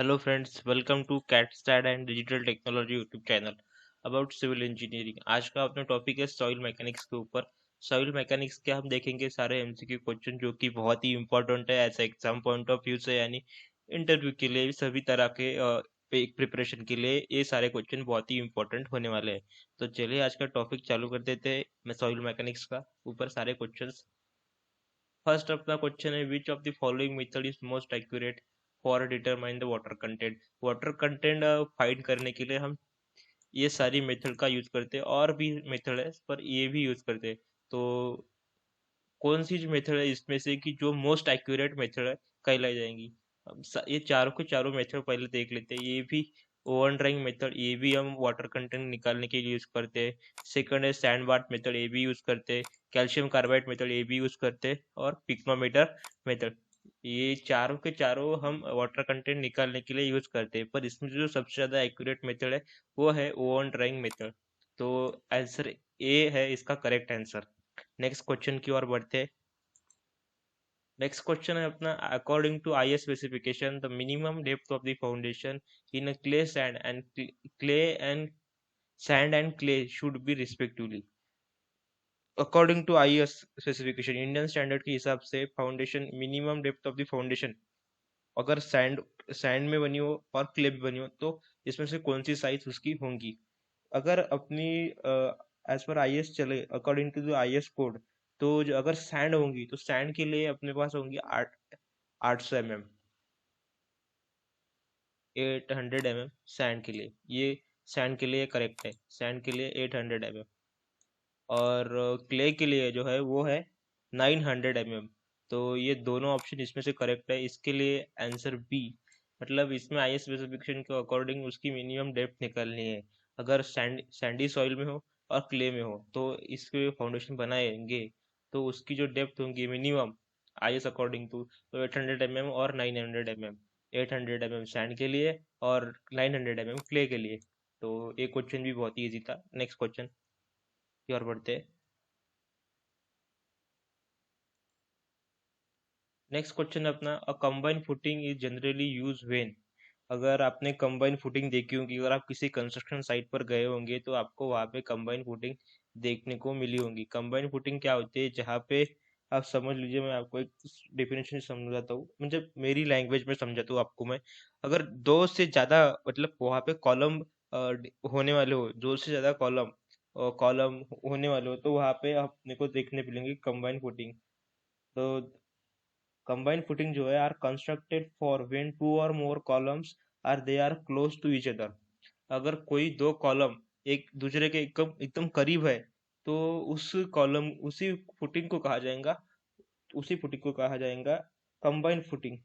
Hello friends, welcome to CATSTAD and Digital Technology YouTube channel about civil engineering। आज का अपना topic है soil mechanics के ऊपर। सॉइल मैकेनिक्स के हम देखेंगे सारे एमसीक्यू क्वेश्चन जो कि बहुत ही इंपॉर्टेंट है ऐसे एग्जाम पॉइंट ऑफ व्यू से, यानी इंटरव्यू के लिए सभी तरह के एक प्रिपरेशन के लिए ये सारे क्वेश्चन बहुत ही इंपॉर्टेंट होने वाले हैं। तो चलिए आज का टॉपिक चालू कर देते हैं। मैं सॉइल मैकेनिक्स का ऊपर सारे क्वेश्चंस। फर्स्ट अपना क्वेश्चन है, which of the following method is most accurate for determine the water content. Water content find करने के लिए हम ये सारी मेथड का यूज करते हैं, और भी मेथड है पर ये भी यूज करते हैं। तो कौन सी मेथड है इसमें से कि जो मोस्ट एक्यूरेट मेथड है कहलाई जाएंगी। अब ये चारों के चारों मेथड पहले देख लेते हैं। ये भी ओवन ड्राइंग मेथड, ये भी हम वाटर कंटेंट निकालने के लिए यूज करते हैं। सेकंड है सैंड बाथ मेथड, ये भी यूज करते हैं। कैल्शियम कार्बाइड मेथड, ये भी यूज करते हैं। और पिक्नोमीटर मेथड, ये चारों के चारों हम वाटर कंटेंट निकालने के लिए यूज करते हैं। पर इसमें जो सबसे ज्यादा एक्यूरेट मेथड है वो है ओवन ड्राइंग मेथड। तो आंसर ए है इसका करेक्ट आंसर। नेक्स्ट क्वेश्चन की ओर बढ़ते हैं। नेक्स्ट क्वेश्चन है अपना, according to IS specification the minimum depth of the foundation in a clay and sand and clay should be respectively. According to IS specification, Indian standard के हिसाब से foundation minimum depth of the foundation अगर sand sand में बनी हो और clay में बनी हो तो इसमें से कौन सी साइज उसकी होंगी। अगर अपनी एज पर आईएस चले, according to the IS code, तो जो अगर सैंड होंगी तो सैंड के लिए अपने पास होंगी 800 mm। 800 mm सैंड के लिए, ये सैंड के लिए करेक्ट है। सैंड के लिए 800 mm। और क्ले के लिए जो है वो है 900 mm। तो ये दोनों ऑप्शन इसमें से करेक्ट है। इसके लिए आंसर बी, मतलब इसमें आईएस स्पेसिफिकेशन के अकॉर्डिंग उसकी मिनिमम डेप्थ निकालनी है। अगर सैंडी सॉइल में हो और क्ले में हो तो इसके फाउंडेशन बनाएंगे तो उसकी जो डेप्थ होंगी मिनिमम आईएस अकॉर्डिंग टू, तो 800 mm और 900 mm। 800 mm सैंड के लिए और 900 mm क्ले के लिए। तो ये क्वेश्चन भी बहुत ही ईजी था। नेक्स्ट क्वेश्चन की ओर बढ़ते हैं। नेक्स्ट क्वेश्चन अपना, a combine footing is generally use when. अगर आपने कंबाइन फुटिंग देखी होगी, अगर आप किसी कंस्ट्रक्शन साइट पर गए होंगे तो आपको वहाँ पे कंबाइन फुटिंग देखने को मिली होगी। कंबाइन फुटिंग क्या होती है, जहाँ पे आप समझ लीजिए, मैं आपको एक डेफिनेशन समझाता हूँ, मतलब मेरी लैंग्वेज में समझाता हूँ आपको मैं। अगर दो से ज्यादा, मतलब वहाँ पे कॉलम होने वाले हो, दो से ज्यादा कॉलम होने वाले हो, तो वहाँ पे अपने को देखने मिलेंगे कंबाइन फुटिंग। तो combined footing जो है are constructed for when two or more columns are they are close to each other. अगर कोई दो कॉलम एक दूसरे के एकदम एकदम करीब है तो उसी फुटिंग को कहा जाएगा, उसी फुटिंग को कहा जाएगा combined footing.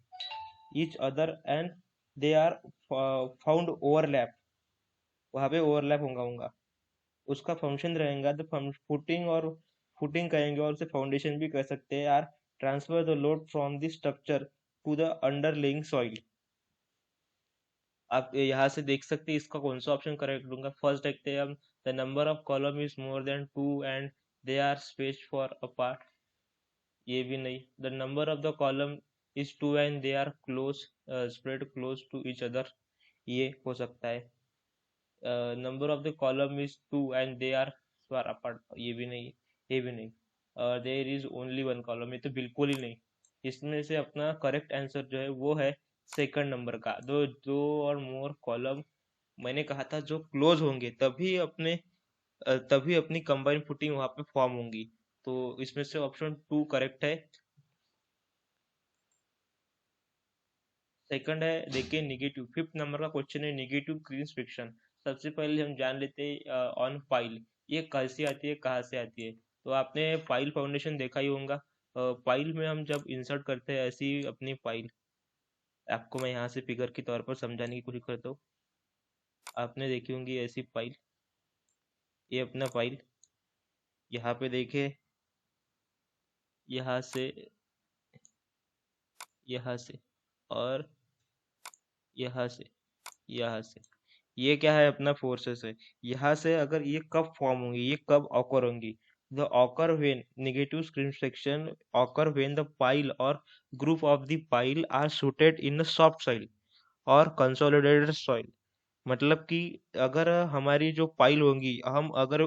Each other and they are found overlap, वहां पे ओवरलैप होगा उसका फंक्शन रहेगा द फुटिंग। और फुटिंग कहेंगे और उसे फाउंडेशन भी कह सकते हैं यार। Transfer the load from the structure to the underlying soil. आप यहाँ से देख सकते हैं इसका कौन सा ऑप्शन करेक्ट दूंगा। फर्स्ट देखते हैं हम, the number of column is more than 2 and they are spaced far apart, ये भी नहीं। The number of the column is 2 and they are close spread close to each other, ये हो सकता है। Number of the column is 2 and they are far apart, ये भी नहीं। ये भी नहीं। There is only one column, ये तो बिल्कुल ही नहीं। इसमें से अपना करेक्ट आंसर जो है वो है सेकंड नंबर का, दो दो और मोर कॉलम। मैंने कहा था जो क्लोज होंगे तभी अपनी कंबाइन फुटिंग वहां पे फॉर्म होंगी। तो इसमें से ऑप्शन 2 करेक्ट है। सेकंड है देखिए निगेटिव। फिफ्थ नंबर का क्वेश्चन है निगेटिव क्रीज फ्रिक्शन। सबसे पहले हम जान लेते हैं ऑन पाइल, ये कैसे आती है, कहाँ से आती है। तो आपने पाइल फाउंडेशन देखा ही होगा। पाइल में हम जब इंसर्ट करते हैं ऐसी अपनी पाइल, आपको मैं यहाँ से फिगर के तौर पर समझाने की कोशिश करता हूँ। आपने देखी होंगी ऐसी पाइल, ये अपना पाइल, यहाँ पे देखिए, यहाँ से, यहाँ से, और यहाँ से, यहाँ से, ये क्या है अपना फोर्सेस है। यहाँ से अगर ये कब फॉर्म होंगी, ये कब ऑकर होंगी, the occur when negative screen section occur when the pile or group of the pile are suited in the soft soil. और कंसोलिडेटेड सॉइल। मतलब कि अगर हमारी जो पाइल होंगी, हम अगर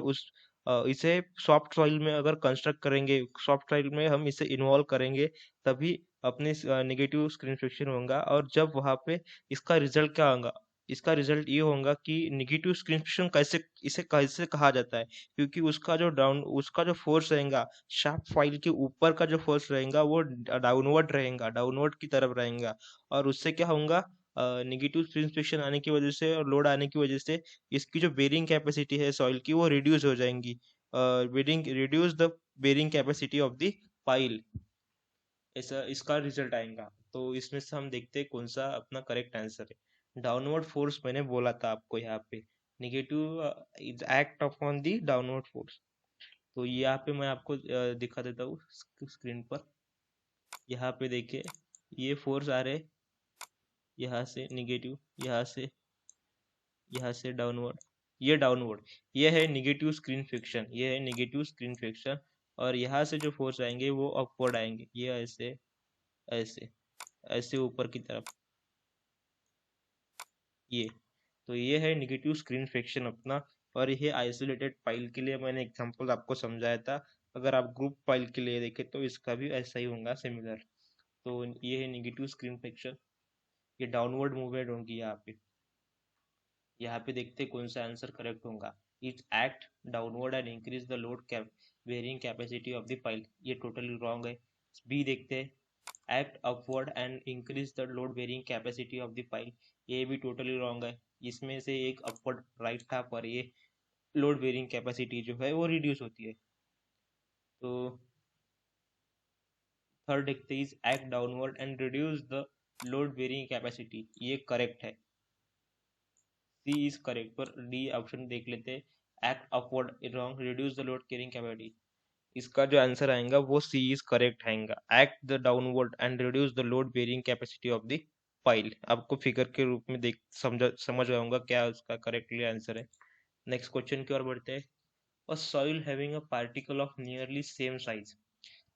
इसे सॉफ्ट सॉइल में अगर कंस्ट्रक्ट करेंगे, सॉफ्ट सॉइल में हम इसे इन्वॉल्व करेंगे, तभी अपने नेगेटिव स्क्रीन फ्रिक्शन होगा। और जब वहां पे इसका रिजल्ट क्या होगा, इसका रिजल्ट ये होगा कि नेगेटिव स्क्रीन फ्रिक्शन कैसे, इसे कैसे कहा जाता है, क्योंकि उसका जो फोर्स रहेगा, शार्प फाइल के ऊपर का जो फोर्स रहेगा वो डाउनवर्ड रहेगा, डाउनवर्ड की तरफ रहेगा। और उससे क्या होगा, नेगेटिव प्रिंसिपिएशन आने की वजह से और लोड आने की वजह से इसकी जो बेरिंग कैपेसिटी है सॉइल की वो रिड्यूस हो जाएंगी। Bearing reduce the bearing capacity of the pile, ऐसा इसका रिजल्ट आएगा। तो इसमें से हम देखते हैं कौन सा अपना करेक्ट आंसर है। डाउनवर्ड फोर्स मैंने बोला था आपको यहाँ पे, negative is act upon the downward force. तो यहाँ पे मैं आपको दिखा देता हूँ स्क्रीन पर। यहाँ पे देखिए, ये फोर्स आ रहे यहाँ से निगेटिव, यहाँ से डाउनवर्ड, ये डाउनवर्ड, ये है निगेटिव स्क्रीन फ्रिक्शन, ये है निगेटिव स्क्रीन फ्रिक्शन। और यहाँ से जो फोर्स आएंगे वो अपवर्ड आएंगे, ये ऐसे ऐसे ऐसे ऊपर की तरफ, ये। तो ये है निगेटिव स्क्रीन फ्रिक्शन अपना। और ये आइसोलेटेड फाइल के लिए मैंने एग्जांपल आपको समझाया था। अगर आप ग्रुप फाइल के लिए देखें तो इसका भी ऐसा ही होगा, सिमिलर। तो ये है निगेटिव स्क्रीन फ्रिक्शन, ये डाउनवर्ड मूवमेंट होगी यहाँ पे। यहाँ पे देखते हैं कौन सा आंसर करेक्ट होगा। It act downward and increase the load cap bearing capacity of the pile, ये टोटली रॉन्ग है। बी देखते हैं, act upward and increase the load bearing capacity of the pile, ये भी टोटली रॉन्ग है। इसमें से एक अपवर्ड राइट था, पर ये लोड वेरिंग कैपेसिटी जो है वो रिड्यूस होती है। तो थर्ड देखते हैं, act downward and reduce the load bearing capacity, ये करेक्ट है, सी इज करेक्ट। पर डी ऑप्शन देख लेते हैं, act upward wrong, reduce the load carrying capacity. इसका जो आंसर आएगा वो सी इज करेक्ट आएगा, act the downward and reduce the load bearing capacity of the pile. आपको फिगर के रूप में देख समझ आऊंगा क्या उसका करेक्टली आंसर है। नेक्स्ट क्वेश्चन की ओर बढ़ते हैं। अ soil having a particle of nearly same size,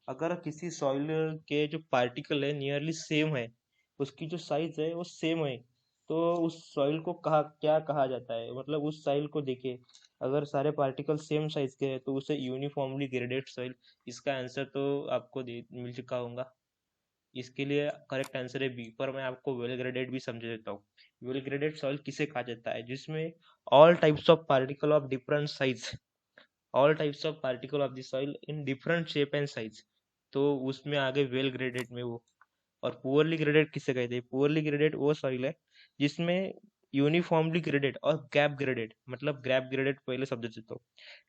अगर किसी सॉइल के जो पार्टिकल है नियरली सेम है, उसकी जो साइज है वो सेम है, तो उस सॉइल को क्या कहा जाता है। मतलब उस सॉइल को देखिए, अगर सारे पार्टिकल सेम साइज के हैं तो उसे यूनिफॉर्मली ग्रेडेड सॉइल। इसका आंसर तो आपको मिल चुका होगा। इसके लिए करेक्ट आंसर है बी, पर मैं आपको वेल ग्रेडेड भी समझा देता हूँ। वेल ग्रेडेड सॉइल किसे कहा जाता है, जिसमें all types of particle of different size, all types of particle of the soil in different shape and size, तो उसमें आगे वेल ग्रेडेड में वो। और पुअरली ग्रेडेड किसे कहते हैं, पुअरली ग्रेडेड वो सॉइल है जिसमें यूनिफॉर्मली ग्रेडेड और गैप ग्रेडेड, मतलब गैप ग्रेडेड पहले समझ देता हूँ।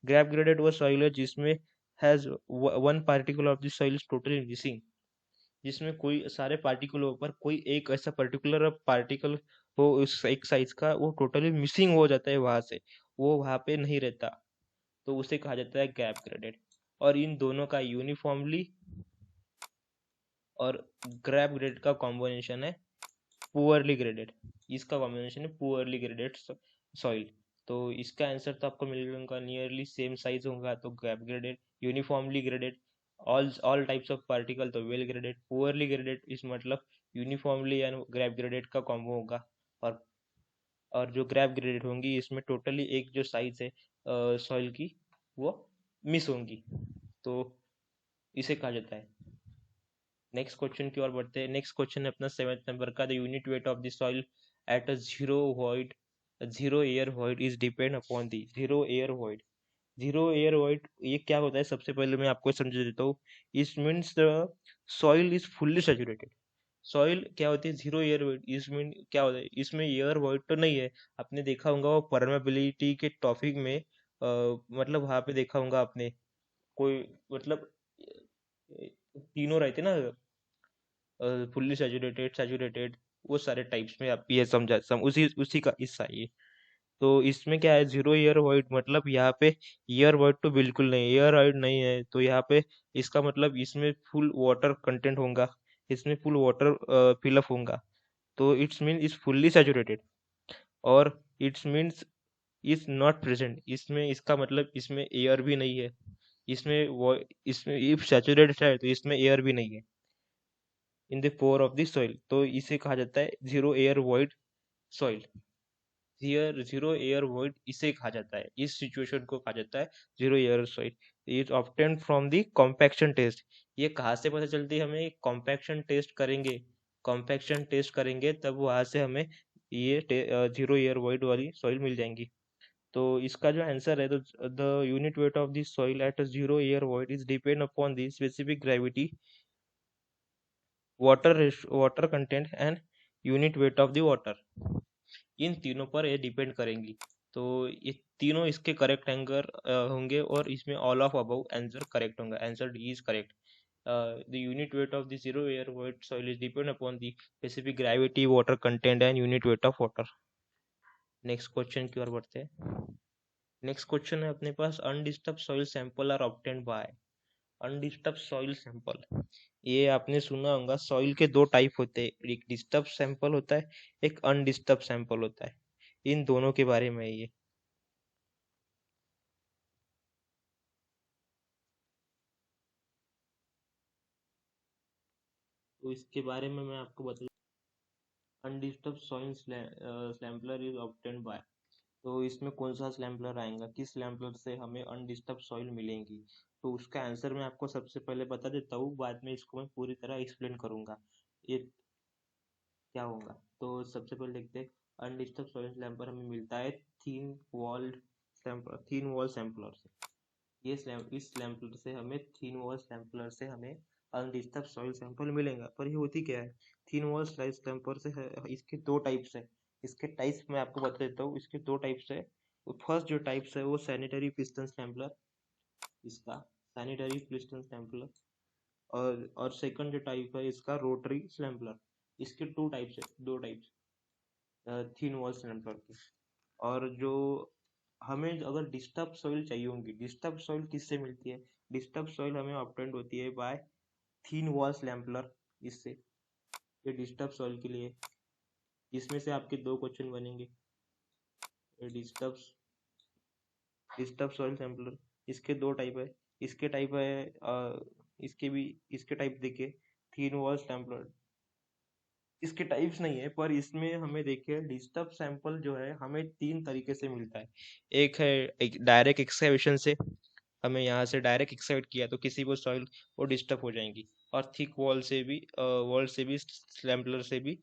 गैप ग्रेडेड वो सॉइल है जिसमें has one particle of the soil is totally missing, जिसमें कोई सारे पार्टिकलों पर कोई एक ऐसा पर्टिकुलर पार्टिकल हो उस एक साइज का, वो टोटली मिसिंग हो जाता है वहां से, वो वहां पे नहीं रहता, तो उसे कहा जाता है गैप ग्रेडेड। और इन दोनों का यूनिफॉर्मली और गैप ग्रेड का कॉम्बिनेशन है पुअरली ग्रेडेड, इसका कॉम्बिनेशन है पुअरली ग्रेडेड सॉइल। तो इसका आंसर तो आपको मिल जाएगा, नियरली सेम साइज होगा तो gap graded, uniformly graded, all types of particle तो वेल ग्रेडेड, पुअरली ग्रेडेड इस मतलब यूनिफॉर्मली एंड गैप ग्रेडेड का कॉम्बो होगा। और और जो गैप ग्रेडेड होंगी इसमें टोटली एक जो साइज है सॉइल की वो मिस होंगी, तो इसे कहा जाता है। नेक्स्ट क्वेश्चन की ओर बढ़ते हैं। नेक्स्ट क्वेश्चन है अपना 7th नंबर का, the unit weight of the soil at a zero air void is depend upon the zero air void. Zero air void ये क्या होता है, सबसे पहले मैं आपको समझा देता हूँ। इस means the soil is fully saturated. Soil क्या होती है जीरो एयर वॉइड, इस मीन क्या होता है, इसमें एयर वॉइड तो नहीं है। आपने देखा होगा वो परमेबिलिटी के टॉपिक में, मतलब वहां पे देखा होगा आपने, कोई मतलब तीनों रहते ना, फुल्ली सैचुरेटेड, सैचुरेटेड, वो सारे टाइप्स में आप ये उसी उसी का हिस्सा है ये। तो इसमें क्या है, जीरो ईयर वाइड मतलब यहाँ पे ईयर वाइड तो बिल्कुल नहीं, ईयर वाइड नहीं है, तो यहाँ पे इसका मतलब इसमें फुल वाटर कंटेंट होगा, इसमें फुल वाटर फिलअप होगा, तो it's mean is fully saturated. और it's means is not present, इसमें इसका मतलब इसमें एयर भी नहीं है, इसमें इफ सैचुरेटेड है तो इसमें एयर भी नहीं है in the pore of the soil, तो इसे कहा जाता है zero air void. Soil. Here zero air void इसे कहा जाता है, इस सिचुएशन को कहा जाता है zero air soil. Is obtained from the compaction test. ये कहाँ से पता चलती है हमें? कॉम्पैक्शन टेस्ट करेंगे, कॉम्पैक्शन टेस्ट करेंगे तब वहां से हमें ये जीरो एयर वॉइड वाली सॉइल मिल जाएंगी। तो इसका जो आंसर है, तो the unit weight of the soil at zero air void is depend upon the specific gravity, water content and unit weight of the water. इन तीनों पर ये डिपेंड करेंगी। तो ये तीनों इसके करेक्ट आंसर होंगे और इसमें all of above answer correct होंगे। Answer D is correct. The unit weight of the zero air void soil is depend upon the specific gravity, water content and unit weight of water. Next question की ओर बढ़ते हैं। Next question है अपने पास, undisturb soil sample are obtained by. Undisturb soil sample, ये आपने सुना होगा, सॉइल के दो टाइप होते हैं, एक डिस्टर्ब सैंपल होता है, एक अनडिस्टर्ब सैंपल होता है। इन दोनों के बारे में ये, तो इसके बारे में मैं आपको बता। Undisturbed soil sampler is obtained by, तो इसमें कौन सा स्लैम्पलर आएगा, किस स्लैम्पलर से हमें अनडिस्टर्ब सॉइल मिलेंगी? तो उसका आंसर मैं आपको सबसे पहले बता देता हूँ, बाद में इसको मैं पूरी तरह एक्सप्लेन करूंगा ये क्या होगा। तो सबसे पहले देखते हैं, अनडिस्टर्ब सॉइल स्लैम्पलर हमें मिलता है थीन वॉल सैंपलर, थीन वॉल सैंपलर से। इस सैंपलर से हमें, थीन वॉल सैंपलर से हमें अनडिस्टर्ब सॉइल सैंपल मिलेगा। पर ये होती क्या है? थीन वॉल सॉइल सैंपलर से इसके दो टाइप्स है। इसके टाइप्स मैं आपको बता देता हूँ, इसके दो टाइप्स है। फर्स्ट जो टाइप्स है वो सैनिटरी पिस्टन सैंपलर, इसका सैनिटरी पिस्टन सैंपलर। और सेकंड जो टाइप है इसका रोटरी सैंपलर। इसके टू टाइप्स है, दो टाइप्स थीन वॉल सैंपलर के। और जो हमें अगर डिस्टर्ब सॉइल चाहिए होंगी, डिस्टर्ब सॉइल किससे मिलती है? डिस्टर्ब सॉइल हमें ऑब्टेन्ड होती है बाय थीन वॉल सैंपलर, इससे। ये डिस्टर्ब सॉइल के लिए, इसमें से आपके दो क्वेश्चन बनेंगे। डिस्टर्ब डिस्टर्ब सॉइल सैंपलर, इसके दो टाइप है। इसके टाइप है इसके भी, इसके टाइप देखिए, थीन वॉल सैंपलर। इसके टाइप्स नहीं है, पर इसमें हमें देखिए डिस्टर्ब सैंपल जो है हमें तीन तरीके से मिलता है। एक है एक डायरेक्ट एक्सकैवेशन से, हमें यहाँ से डायरेक्ट एक्सकैवेट किया तो किसी वो सॉइल वो डिस्टर्ब हो जाएंगी। और थिक वॉल से भी स्लैम्पलर से भी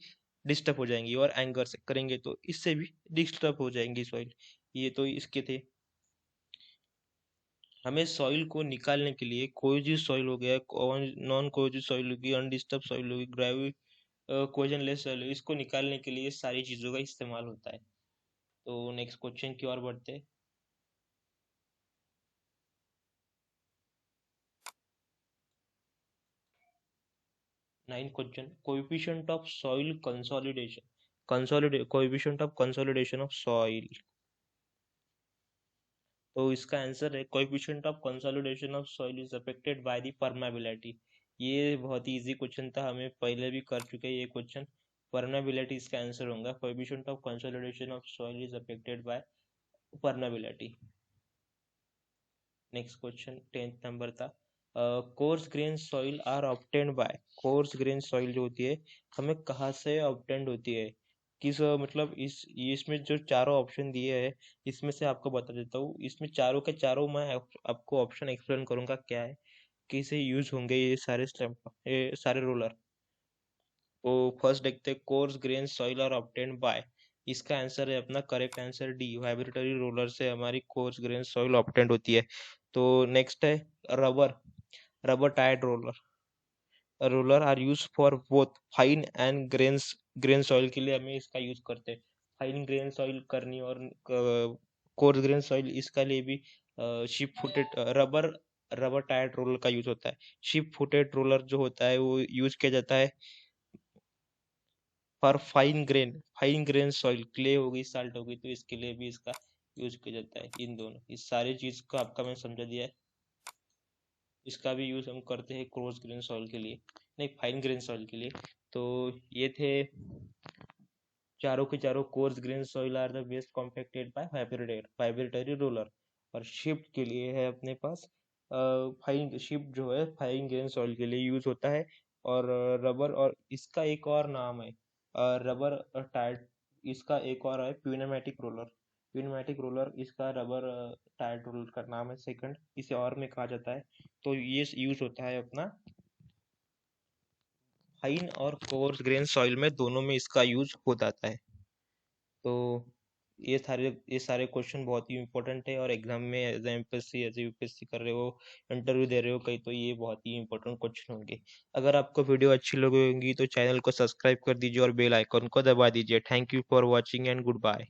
डिस्टर्ब हो जाएंगी। और एंगर से करेंगे तो इससे भी डिस्टर्ब हो जाएंगी सॉइल। ये तो इसके थे। हमें सॉइल को निकालने के लिए, कोई भी सॉइल हो गया, नॉन कोई सॉइल होगी, अनडिस्टर्ब सॉइल होगी, कोजनलेस सॉइल, इसको निकालने के लिए सारी चीजों का इस्तेमाल होता है। तो नेक्स्ट क्वेश्चन की ओर बढ़ते हैं। Nine question, coefficient of soil consolidation, coefficient of consolidation of soil. तो इसका आंसर है, coefficient of consolidation of soil is affected by the permeability. ये बहुत ही इजी क्वेश्चन था, हमें पहले भी कर चुके हैं ये क्वेश्चन। परमेबिलिटी इसका आंसर होगा, coefficient of consolidation of soil is affected by permeability. Next question 10th नंबर था, coarse grain soil are obtained by. Coarse grain soil जो होती है हमें कहाँ से ऑब्टेन्ड होती है? किस मतलब इसमें जो चारों ऑप्शन दिए हैं, इसमें से आपको बता देता हूँ। इसमें चारों के चारों मैं आपको ऑप्शन एक्सप्लेन करूंगा क्या है, कैसे यूज होंगे ये सारे स्लैम्प, ये सारे रोलर। तो फर्स्ट देखते हैं, coarse grain soil are obtained by. इसका आंसर है अपना correct answer D, vibratory roller से हमारी कोर्स ग्रेन सॉइल ऑब्टेन्ड होती है। तो नेक्स्ट है rubber, rubber tyred roller. Roller are use for both fine and grain soil के लिए हमें इसका यूज करते हैं, फाइन ग्रेन सॉइल करनी और कोर्स ग्रेन सॉइल इसका लिए भी ship footed rubber, rubber tyred roller का यूज होता है। शिप फुटेड रोलर जो होता है वो यूज किया जाता है पर फाइन ग्रेन सॉइल, क्ले हो गई, साल्ट हो गई, तो इसके लिए भी इसका यूज किया जाता है। इन दोनों, इस सारी चीज को आपका मैं समझा दिया है। इसका भी यूज हम करते हैं क्रॉस ग्रेन सॉइल के लिए, नहीं फाइन ग्रेन सॉइल के लिए। तो ये थे चारों के चारों। Coarse grain soil are the best compacted by vibratory roller. और शिफ्ट के लिए है अपने पास फाइन, शिफ्ट जो है फाइन ग्रेन सॉइल के लिए यूज होता है। और रबर, और इसका एक और नाम है रबर टायर्ड, इसका एक और है प्यूनेमेटिक रोलर। प्यूनेमेटिक रोलर इसका रबर टायर रोलर का नाम है सेकंड, इसे और में कहा जाता है। तो ये यूज होता है अपना फाइन और कोर्स ग्रेन सॉइल में, दोनों में इसका यूज हो जाता है। तो ये सारे क्वेश्चन बहुत ही इंपॉर्टेंट है, और एग्जाम में एज एमपीएससी एज यूपीएससी कर रहे हो, इंटरव्यू दे रहे हो कहीं, तो ये बहुत ही इंपॉर्टेंट क्वेश्चन होंगे। अगर आपको वीडियो अच्छी लगी होगी तो चैनल को सब्सक्राइब कर दीजिए और बेल आइकन को दबा दीजिए। Thank you for watching and good bye.